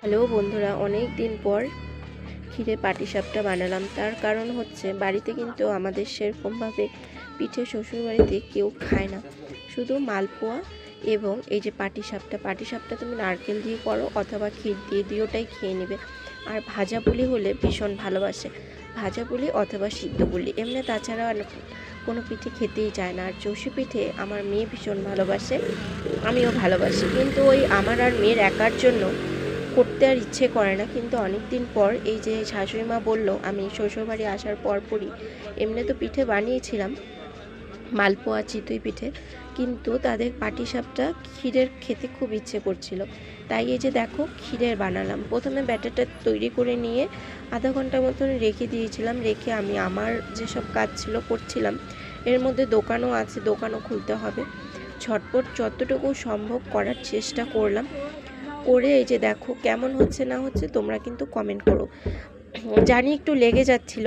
Hello বন্ধুরা, অনেক দিন পর ক্ষীরে পাটিসাপটা বানালাম। তার কারণ হচ্ছে বাড়িতে কিন্তু আমাদের সেরকমভাবে পিঠে শ্বশুরবাড়িতে কেউ খায় না, শুধু মালপোয়া এবং এই যে পাটিসাপটা তুমি নারকেল দিয়ে করো অথবা ক্ষীর দিয়ে দিয়েওটাই খেয়ে নেবে। আর ভাজা পুলি হলে ভীষণ ভালোবাসে, ভাজা পুলি অথবা সিদ্ধ পুলি, এমনি তাছাড়া কোনো পিঠে খেতেই চায় না। আর চষি পিঠে আমার মেয়ে ভীষণ ভালোবাসে, আমিও ভালোবাসি, কিন্তু ওই আমার আর মেয়ের একার জন্য করতে আর ইচ্ছে করে না। কিন্তু অনেক দিন পর এই যে শাশুড়ি মা বললো, আমি শ্বশুরবাড়ি আসার পরই এমনি তো পিঠে বানিয়েছিলাম, মালপোয়া চিতই পিঠে, কিন্তু তাদের পাটিসাপটা ক্ষীরের খেতে খুব ইচ্ছে করছিল। তাই এই যে দেখো ক্ষীরের বানালাম। প্রথমে ব্যাটারটা তৈরি করে নিয়ে আধা ঘন্টার মতন রেখে দিয়েছিলাম। রেখে আমি আমার যেসব কাজ ছিল করছিলাম। এর মধ্যে দোকানও আছে, দোকানও খুলতে হবে। ঝটপট যতটুকু সম্ভব করার চেষ্টা করলাম। করে এই যে দেখো কেমন হচ্ছে না হচ্ছে তোমরা কিন্তু কমেন্ট করো। জানি একটু লেগে যাচ্ছিল,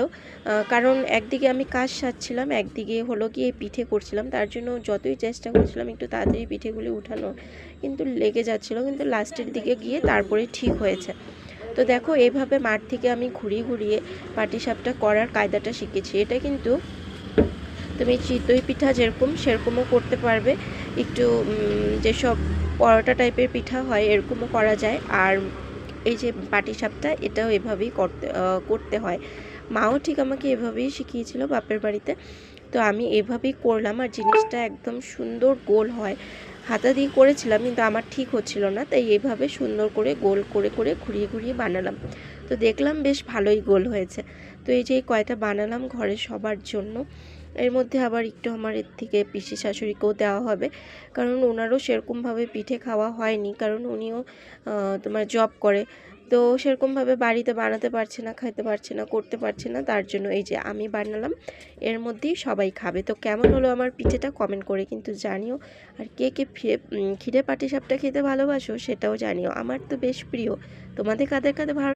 কারণ একদিকে আমি কাজ সারছিলাম, একদিকে হলো কি এই পিঠে করছিলাম। তার জন্য যতই চেষ্টা করছিলাম একটু তাড়াতাড়ি পিঠেগুলি উঠানো, কিন্তু লেগে যাচ্ছিল। কিন্তু লাস্টের দিকে গিয়ে তারপরে ঠিক হয়েছে। তো দেখো এইভাবে মাঠ থেকে আমি ঘুরিয়ে ঘুরিয়ে পাটিসাপটা করার কায়দাটা শিখেছি। এটা কিন্তু তুমি চিতই পিঠা যেরকম সেরকমও করতে পারবে, একটু যেসব পরোটা টাইপের পিঠা হয় এরকমও করা যায়। আর এই যে পাটিসাপটা এটাও এভাবেই করতে হয়। মাও ঠিক আমাকে এভাবেই শিখিয়েছিল বাপের বাড়িতে। তো আমি এভাবেই করলাম, আর জিনিসটা একদম সুন্দর গোল হয়। হাতা দিয়ে করেছিলাম কিন্তু আমার ঠিক হচ্ছিল না, তাই এইভাবে সুন্দর করে গোল করে করে ঘুরিয়ে ঘুরিয়ে বানালাম। তো দেখলাম বেশ ভালোই গোল হয়েছে। তো এই যে কয়টা বানালাম ঘরের সবার জন্য। এর মধ্যে আবার একটু আমার এর থেকে পিসি শাশুড়িকেও দেওয়া হবে, কারণ ওনারও সেরকমভাবে পিঠে খাওয়া হয়নি, কারণ উনিও তোমার জব করে। তো সেরকমভাবে বাড়িতে বানাতে পারছে না, খাইতে পারছে না, করতে পারছে না, তার জন্য এই যে আমি বানালাম। এর মধ্যেই সবাই খাবে। তো কেমন হলো আমার পিঠেটা কমেন্ট করে কিন্তু জানিও। আর কে কে ক্ষীরে পাটিসাপটা খেতে ভালোবাসো সেটাও জানিও। আমার তো বেশ প্রিয়। তোমাদের কাদের কাদের ভালো